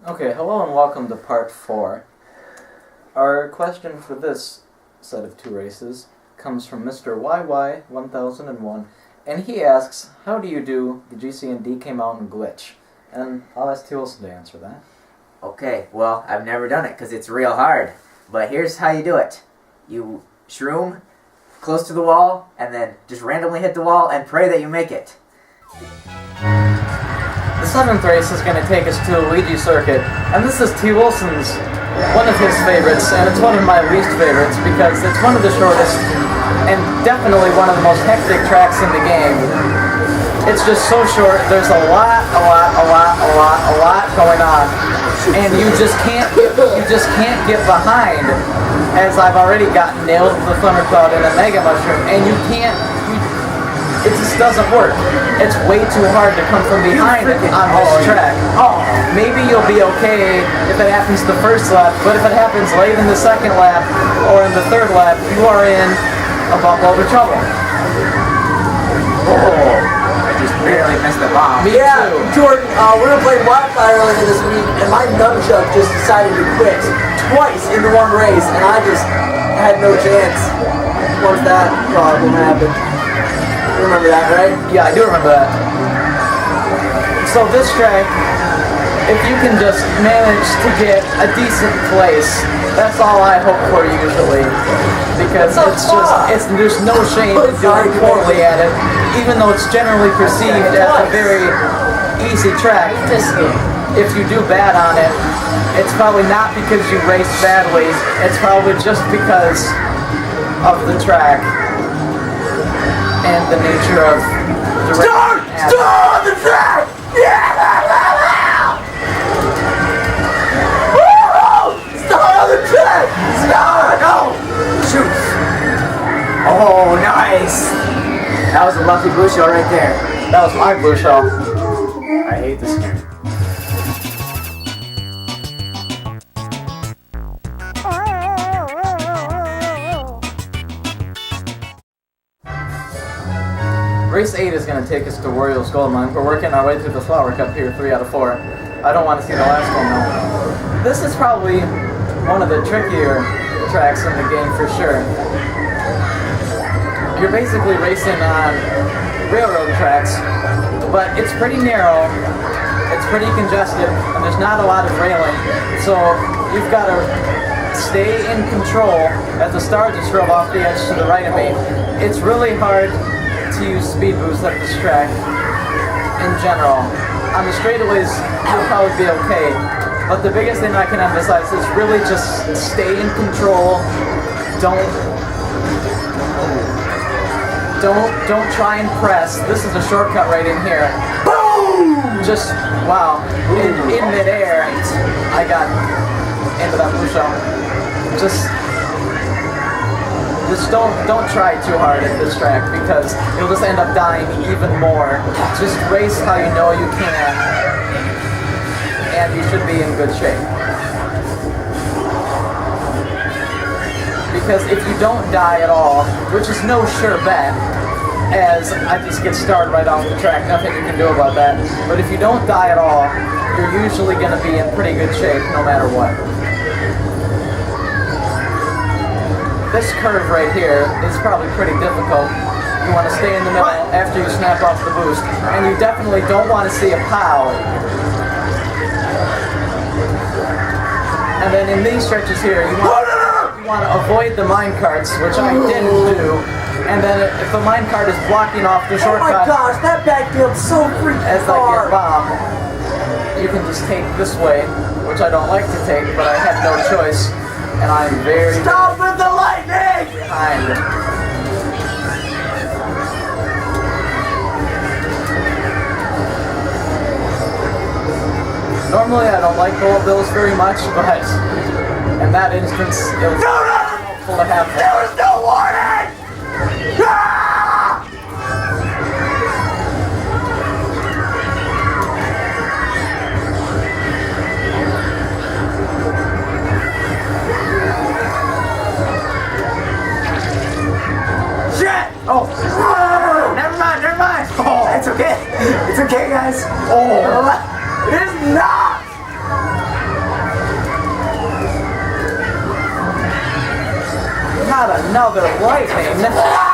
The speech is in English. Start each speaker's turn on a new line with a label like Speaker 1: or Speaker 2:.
Speaker 1: Okay, hello and welcome to part 4. Our question for this set of 2 races comes from Mr. YY1001, and he asks, how do you do the GC&DK Mountain glitch? And I'll ask T. Wilson to answer that.
Speaker 2: Okay, well, I've never done it because it's real hard. But here's how you do it. You shroom close to the wall, and then just randomly hit the wall and pray that you make it.
Speaker 1: The 7th race is going to take us to a Luigi circuit, and this is T. Wilson's, one of his favorites, and it's one of my least favorites because it's one of the shortest and definitely one of the most hectic tracks in the game. It's just so short, there's a lot going on, and you just can't get behind, as I've already gotten nailed with the Thundercloud and a Mega Mushroom, and it just doesn't work. It's way too hard to come from behind on this track. Maybe you'll be okay if it happens the first lap, but if it happens late in the second lap or in the third lap, you are in a buttload of trouble.
Speaker 2: I just barely missed the bomb.
Speaker 1: Me too.
Speaker 3: Jordan, we were playing Wi-Fi earlier this week, and my nunchuck just decided to quit twice in the one race, and I just had no chance once that problem happened. You remember that, right?
Speaker 1: Yeah, I do remember that. So this track, if you can just manage to get a decent place, that's all I hope for usually. Because there's no shame in doing poorly at it, even though it's generally perceived as a very easy track. If you do bad on it, it's probably not because you raced badly, it's probably just because of the track and the nature of the race.
Speaker 3: Start on the track! Yeah! Start on the track! Start! No!
Speaker 2: Shoot! Oh, nice! That was a lucky blue shell right there.
Speaker 1: That was my blue shell.
Speaker 2: I hate this game.
Speaker 1: Race 8 is going to take us to Wario's Gold Mine. We're working our way through the Flower Cup here, 3 out of 4. I don't want to see the last one though. This is probably one of the trickier tracks in the game for sure. You're basically racing on railroad tracks, but it's pretty narrow, it's pretty congested, and there's not a lot of railing. So you've got to stay in control. As the star just drove off the edge to the right of me. It's really hard to use speed boost at this track in general. On the straightaways, you'll probably be okay, but the biggest thing I can emphasize is really just stay in control. Don't try and press. This is a shortcut right in here. Boom! Just, wow, in midair, I got into that blue shell. Just don't try too hard at this track because you'll just end up dying even more. Just race how you know you can, and you should be in good shape. Because if you don't die at all, which is no sure bet, as I just get started right off the track, nothing you can do about that, but if you don't die at all, you're usually going to be in pretty good shape no matter what. This curve right here is probably pretty difficult. You want to stay in the middle after you snap off the boost. And you definitely don't want to see a pow. And then in these stretches here, you want to avoid the minecarts, which I didn't do. And then if the minecart is blocking off the shortcut,
Speaker 3: oh my gosh, that backfield's so freaking
Speaker 1: as I
Speaker 3: far.
Speaker 1: get bombed, you can just take this way, which I don't like to take, but I had no choice. And I'm very
Speaker 3: Stop with the lightning!
Speaker 1: behind. Normally I don't like bullet bills very much, but in that instance it was helpful to have them.
Speaker 3: There was no warning! Ah!
Speaker 2: Oh! Never mind! Oh, it's okay, guys.
Speaker 3: Oh! It is not!
Speaker 1: Another lightning.